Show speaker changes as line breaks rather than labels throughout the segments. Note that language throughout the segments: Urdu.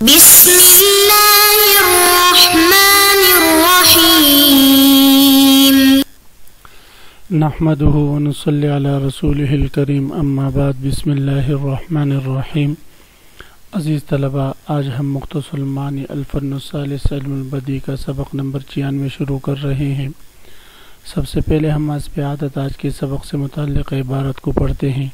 بسم الله الرحمن الرحيم.
نحمده ونصلي على رسوله الکریم اما بعد بسم اللہ الرحمن الرحیم. عزیز طلباء، آج ہم مختصر المعانی الفن الثالث علم البدیع کا سبق نمبر 96 شروع کر رہے ہیں. سب سے پہلے ہم حسب عادت آج کے سبق سے متعلق عبارت کو پڑھتے ہیں.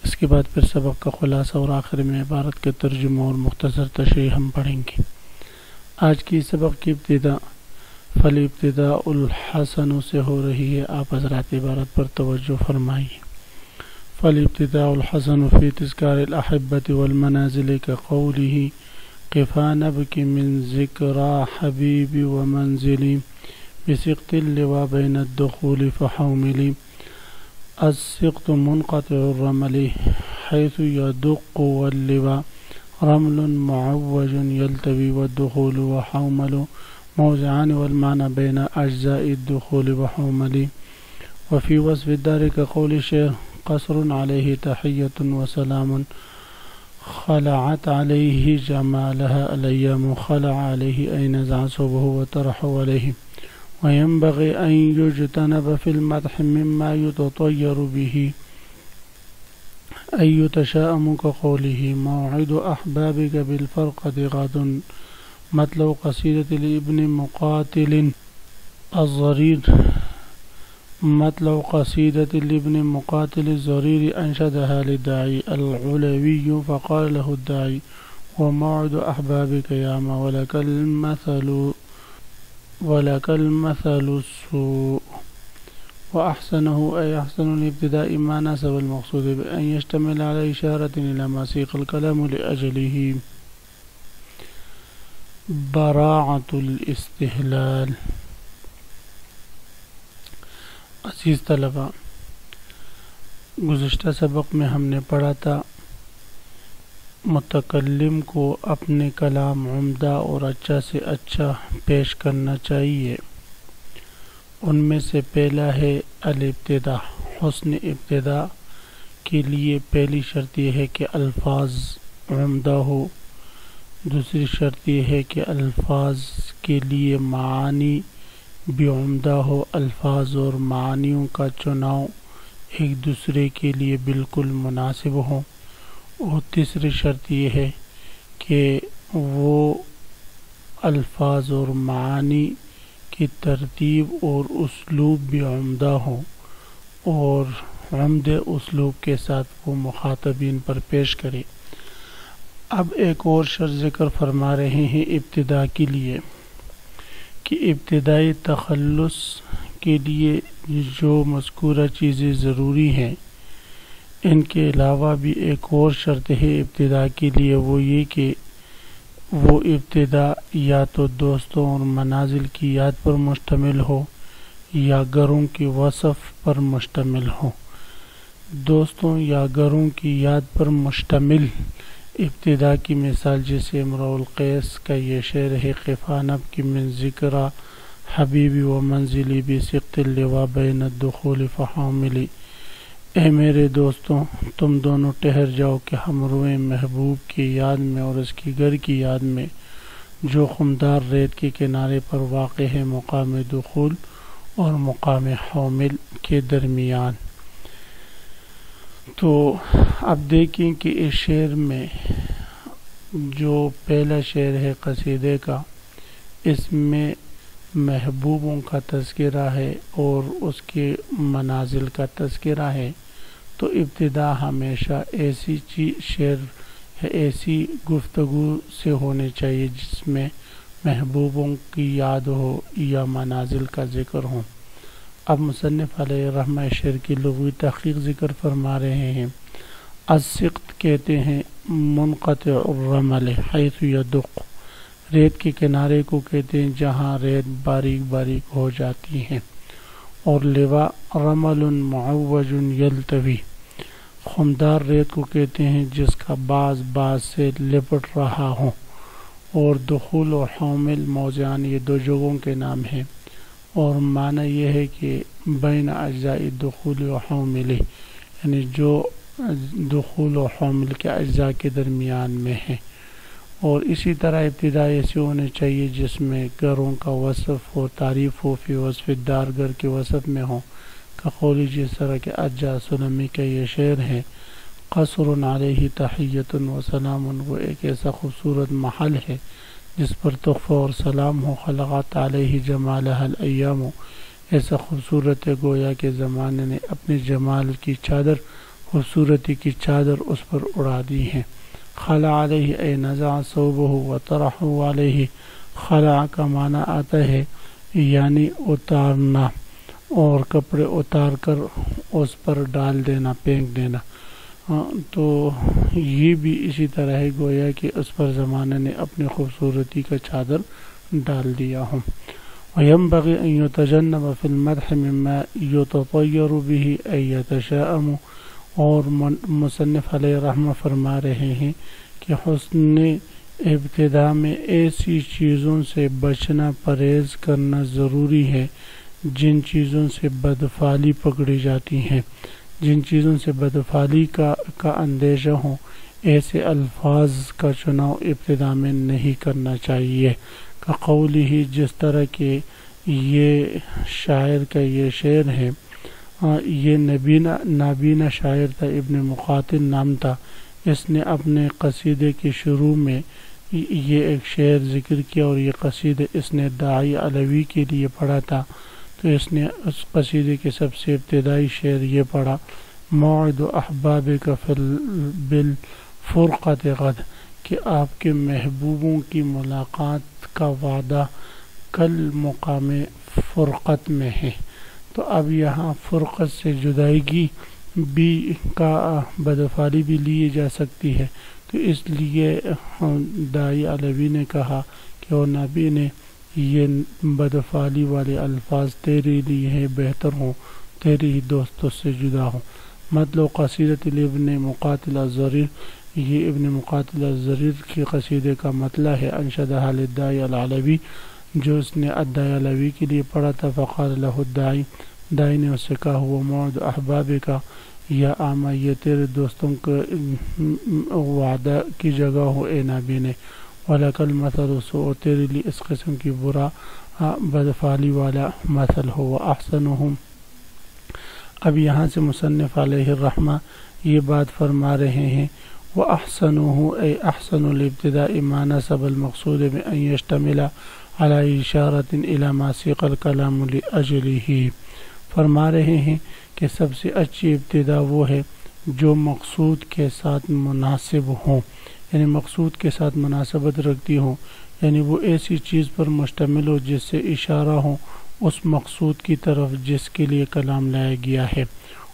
اس کے بعد پھر سبق کا خلاصہ اور آخر میں عبارت کے ترجمہ اور مختصر تشریح ہم پڑھیں گے. آج کی سبق کی ابتدا فالابتداء الحسن سے ہو رہی ہے. آپ حضرات عبارت پر توجہ فرمائیے. فالابتداء الحسن فی تذکار الاحبۃ والمنازل كقوله قفا نبکی من ذکرى حبیبی ومنزلی بسقط اللواء بین الدخول فحوملی السقط منقطع الرمل حيث يدق واللواء رمل معوج يلتوي والدخول وحومل موضعان والمعنى بين أجزاء الدخول وحومل. وفي وصف الدار كقول الشيخ قصر عليه تحية وسلام خلعت عليه جمالها الأيام خلع عليه أي نزع صوبه وطرح عليه. وينبغي أن يجتنب في المدح مما يتطير به أي يتشاءم كقوله موعد أحبابك بالفرقة غد مطلع قصيدة لابن مقاتل الضرير مطلع قصيدة لابن مقاتل الضرير أنشدها للداعي العلوي فقال له الداعي وموعد أحبابك ياما ولك المثل السوء. وأحسنه أي أحسن الابتداء ما ناسب المقصود بأن يشتمل على إشارة إلى ما سيق الكلام لأجله براعة الاستهلال. عزیز طلباء، گزشتہ سبق میں ہم نے پڑھا تھا متکلم کو اپنے کلام عمدہ اور اچھا سے اچھا پیش کرنا چاہیے. ان میں سے پہلا ہے الابتداء. حسن ابتداء کے لیے پہلی شرط یہ ہے کہ الفاظ عمدہ ہو. دوسری شرط یہ ہے کہ الفاظ کے لیے معانی بھی عمدہ ہو. الفاظ اور معانیوں کا چناؤ ایک دوسرے کے لیے بالکل مناسب ہو. اور تیسری شرط یہ ہے کہ وہ الفاظ اور معانی کی ترتیب اور اسلوب بھی عمدہ ہو اور عمدہ اسلوب کے ساتھ وہ مخاطبین پر پیش کرے. اب ایک اور شرط ذکر فرما رہے ہیں ابتداء کے لیے کہ ابتدائی تخلص کے لیے جو مذکورہ چیزیں ضروری ہیں ان کے علاوہ بھی ایک اور شرط ہے ابتداء کے لیے. وہ یہ کہ وہ ابتداء یا تو دوستوں اور منازل کی یاد پر مشتمل ہو یا گھروں کی وصف پر مشتمل ہو. دوستوں یا گھروں کی یاد پر مشتمل ابتداء کی مثال جیسے امرؤ القیس کا یہ شعر ہے قفا نبکی من ذکرى حبیبی و منزلی بسقط اللواء بین الدخول فحاملی. اے میرے دوستوں، تم دونوں ٹھہر جاؤ کہ ہم روئیں محبوب کی یاد میں اور اس کی گھر کی یاد میں جو خمدار ریت کے کنارے پر واقع ہے مقام دخول اور مقام حامل کے درمیان. تو اب دیکھیں کہ اس شعر میں جو پہلا شعر ہے قصیدے کا اس میں محبوبوں کا تذکرہ ہے اور اس کے منازل کا تذکرہ ہے. تو ابتداء ہمیشہ ایسی شعر ایسی گفتگو سے ہونے چاہیے جس میں محبوبوں کی یاد ہو یا منازل کا ذکر ہو. اب مصنف علیہ الرحمہ شعر کی لغوی تحقیق ذکر فرما رہے ہیں. السقط کہتے ہیں منقطع الرمل حیث یدق. ریت کے کنارے کو کہتے ہیں جہاں ریت باریک باریک ہو جاتی ہے. اور لواء رمل معوج یلتوی. خمدار ریت کو کہتے ہیں جس کا بعض سے لپٹ رہا ہو. اور دخول و حامل موضعان یہ دو جگہوں کے نام ہیں اور معنی یہ ہے کہ بین اجزاء دخول و حامل یعنی جو دخول و حامل کے اجزاء کے درمیان میں ہے. اور اسی طرح ابتدا ایسی ہونی چاہیے جس میں گھروں کا وصف ہو، تعریف ہو، فی وصف الدار گھر کے وصف میں ہو، کقولی جس طرح کے اجا سلمی کا یہ شعر ہے، قصر علیہ تحیت و سلام، وہ ایک ایسا خوبصورت محل ہے جس پر تحفہ اور سلام ہو، خلقت علیہ جمالہ الایام، ایسا خوبصورت ہے گویا کہ زمانے نے اپنے جمال کی چادر، خوبصورتی کی چادر اس پر اڑا دی ہے۔ خلع علیہ اے نزع ثوبہ وطرح علیہ، خلع کا معنی آتا ہے یعنی اتارنا، اور کپڑے اتار کر اس پر ڈال دینا، پھینک دینا، تو یہ بھی اسی طرح ہے گویا کہ اس پر زمانے نے اپنی خوبصورتی کا چادر ڈال دیا ہو۔ وَيَنبَغِي أَن يُتَجَنَّبَ فِي الْمَدْحِ مِمَّا يُتَطَيَّرُ بِهِ أَن يَتَشَاءَمُ، اور مصنف علیہ رحمہ فرما رہے ہیں کہ حسن ابتدا میں ایسی چیزوں سے بچنا، پرہیز کرنا ضروری ہے جن چیزوں سے بدفعلی پکڑی جاتی ہیں، جن چیزوں سے بدفعلی کا اندیشہ ہو، ایسے الفاظ کا چناؤ ابتدا میں نہیں کرنا چاہیے۔ کا قولی ہی، جس طرح کہ یہ شاعر کا یہ شعر ہے، یہ نابینا شاعر تھا، ابن مقاتل نام تھا، اس نے اپنے قصیدے کے شروع میں یہ ایک شعر ذکر کیا، اور یہ قصیدہ اس نے داعی علوی کے لیے پڑھا تھا، تو اس نے اس قصیدے کے سب سے ابتدائی شعر یہ پڑھا، موعد احبابک بالفرقۃ غد، کہ آپ کے محبوبوں کی ملاقات کا وعدہ کل مقام فرقت میں ہے۔ تو اب یہاں فرقت سے جدائیگی بھی کا بدفعلی بھی لی جا سکتی ہے، تو اس لیے داعی علوی نے کہا کہ او نبی نے یہ بدفعلی والے الفاظ تیرے لیے ہے، بہتر ہوں تیرے ہی دوستوں سے جدا ہوں۔ مطلب قصیدۃ ابن مقاتل الزریر، یہ ابن مقاتل الزریر کی قصیدے کا مطلع ہے، انشدہ للداعی العلوی، جو اس نے الداعی علوی کے لیے پڑھا تھا۔ فقال لہ الداعی، داعی نے اس سے کہا، ہوا موعد احباب کا، یا آما یہ تیرے دوستوں کے وعدہ کی جگہ ہو اے نبی نے، وَلَكَ الْمَثَلُ سُوء، تیرے لیے اس قسم کی برا بدفعلی والا مثل ہو۔ وَأَحْسَنُهُمْ، اب یہاں سے مصنف علیہ الرحمہ یہ بات فرما رہے ہیں، وَأَحْسَنُهُ أي أحسن الابتداء ما نسب المقصود بأن يشتمل على إشارة إلى ما سيق الكلام لأجله، فرما رہے ہیں کہ سب سے اچھی ابتدا وہ ہے جو مقصود کے ساتھ مناسب ہوں، یعنی مقصود کے ساتھ مناسبت رکھتی ہوں، یعنی وہ ایسی چیز پر مشتمل ہو جس سے اشارہ ہو اس مقصود کی طرف جس کے لیے کلام لایا گیا ہے،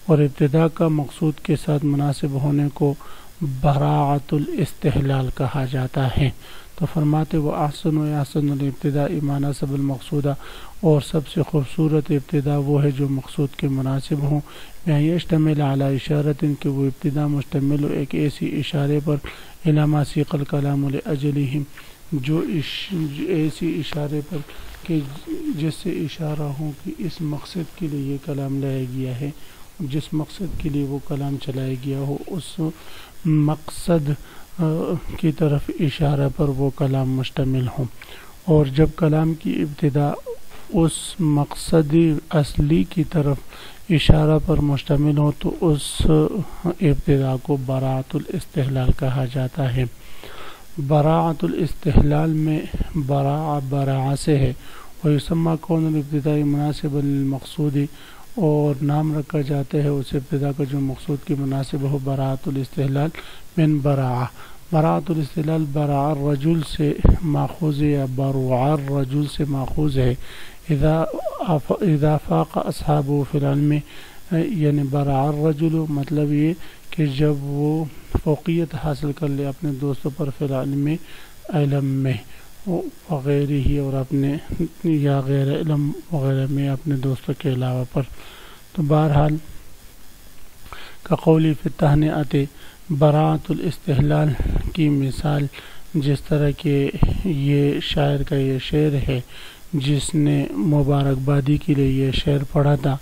اور ابتدا کا مقصود کے ساتھ مناسب ہونے کو براعت الاستحلال کہا جاتا ہے۔ تو فرماتے وہ احسن و احسن الابتداء ما نسب المقصودہ، اور سب سے خوبصورت ابتدا وہ ہے جو مقصود کے مناسب ہوں، میں یشتمل علی اشارت، کہ وہ ابتدا مشتمل ہو ایک ایسی اشارے پر، الی ما سیق الکلام لأجلہ، جو ایسی اشارے پر کہ جس سے اشارہ ہو کہ اس مقصد کے لیے یہ کلام لایا گیا ہے، جس مقصد کے لیے وہ کلام چلایا گیا ہو اس مقصد کی طرف اشارہ پر وہ کلام مشتمل ہوں، اور جب کلام کی ابتدا اس مقصد اصلی کی طرف اشارہ پر مشتمل ہو تو اس ابتدا کو براعت الاستحلال کہا جاتا ہے۔ براعت الاستحلال میں براع سے ہے، ویسمى کون الابتداء مناسب للمقصود، اور نام رکھا جاتا ہے اس ابتدا کا جو مقصود کی مناسب ہو، براعت الاستحلال من براع، براعت الاستحلال براع الرجل سے ماخوذ ہے یا بروع الرجل سے ماخوذ ہے، اذا فاق اصحابہ فی العلم، یعنی براع الرجل مطلب یہ کہ جب وہ فوقیت حاصل کر لے اپنے دوستوں پر، فی العلم علم میں، وغیرہ ہی، اور اپنے یا غیر علم وغیرہ میں اپنے دوستوں کے علاوہ پر۔ تو بہرحال کقولی فی التہنئۃ، براعت الاستحلال کی مثال جس طرح کہ یہ شاعر کا یہ شعر ہے جس نے مبارکبادی کے لیے یہ شعر پڑھا تھا،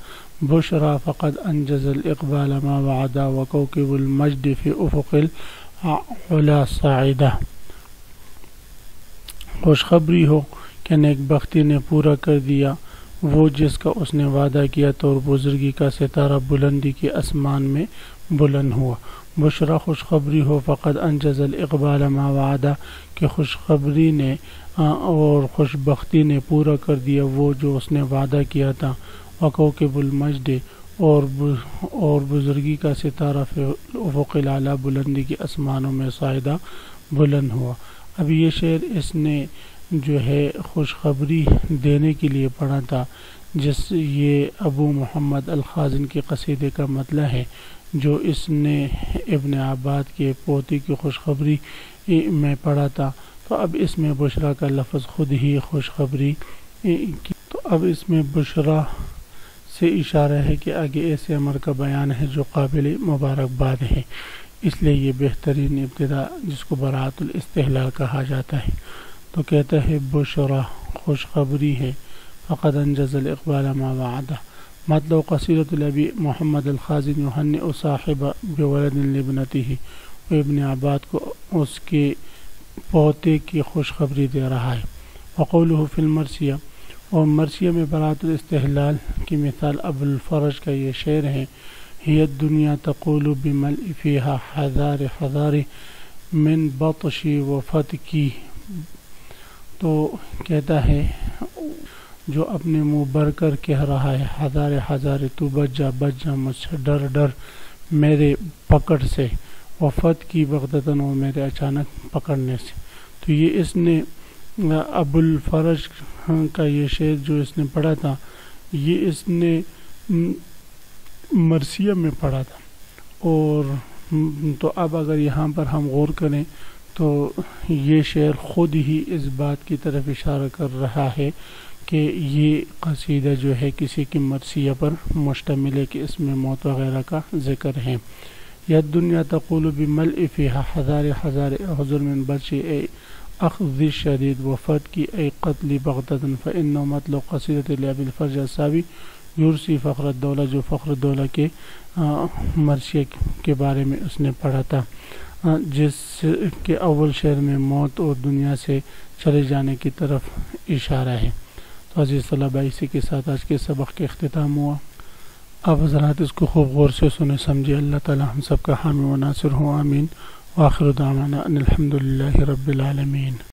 بشرا فقد انجز الاقبال ما وعدا وکوکب المجد فی افق العلا صاعدہ، خوشخبری ہو کہ نیک بختی نے پورا کر دیا وہ جس کا اس نے وعدہ کیا تو، اور بزرگی کا ستارہ بلندی کے آسمان میں بلند ہوا۔ بشرا خوشخبری ہو، فقد انجز الاقبال ما وعدہ کہ خوشخبری نے اور خوشبختی نے پورا کر دیا وہ جو اس نے وعدہ کیا تھا۔ وکوکب المجد اور بزرگی کا ستارہ فی افق الاعلیٰ بلندی کے آسمانوں میں صاعدہ بلند ہوا۔ اب یہ شعر اس نے جو ہے خوشخبری دینے کے لیے پڑھا تھا، یہ ابو محمد الخازن کے قصیدے کا مطلع ہے جو اس نے ابن عباد کے پوتے کی خوشخبری میں پڑھا تھا۔ تو اب اس میں بشرا کا لفظ خود ہی خوشخبری تو اب اس میں بشرا سے اشارہ ہے کہ آگے ایسے امر کا بیان ہے جو قابل مبارکباد ہے، اس لیے یہ بہترین ابتدا جس کو براءت الاستحلال کہا جاتا ہے۔ تو کہتا ہے بشرا خوشخبری ہے، فقد انجز الاقبال ما وعدہ۔ مطلب قصیدۃ الابی محمد الخازن یہنئ صاحب بولد لابنتہ، وہ ابن عباد کو اس کے پوتے کی خوشخبری دے رہا ہے۔ وقولہ فی المرثیہ، اور مرثیہ میں براءت الاستحلال کی مثال ابو الفرج کا یہ شعر ہے، ہی الدنیا تقول بملء فیہا حذار حذار من بطشی و فتکی۔ تو کہتا ہے جو اپنے منہ بھر کر کہہ رہا ہے حذار حذار، تو بچ جا مجھ سے، ڈر ڈر میرے پکڑ سے، وفت کی بغتتاً، اور میرے اچانک پکڑنے سے۔ تو یہ اس نے ابو الفرج کا یہ شعر جو اس نے پڑھا تھا یہ اس نے مرثیہ میں پڑھا تھا، اور تو اب اگر یہاں پر ہم غور کریں تو یہ شعر خود ہی اس بات کی طرف اشارہ کر رہا ہے کہ یہ قصیدہ جو ہے کسی کی مرثیہ پر مشتمل ہے کہ اس میں موت وغیرہ کا ذکر ہے۔ یا دنیا تقول بملء فیہا حذار حذار حذر من بطشی اے اخذ شدید، وفت کی اے قتل بغتتاً، فإنہ مطلب قصیدۃ لابی الفرج الصابی یورسی فخر الدولہ، جو فخر الدولہ کے مرثیہ کے بارے میں اس نے پڑھا تھا، جس کے اول شعر میں موت اور دنیا سے چلے جانے کی طرف اشارہ ہے۔ تو عزیز طلبہ، اسی کے ساتھ آج کے سبق کے اختتام ہوا۔ اب حضرات اس کو خوب غور سے سنیں سمجھے۔ اللہ تعالی ہم سب کا حامی و ناصر ہو، آمین۔ وآخر دعوانا ان الحمد للہ رب العالمین۔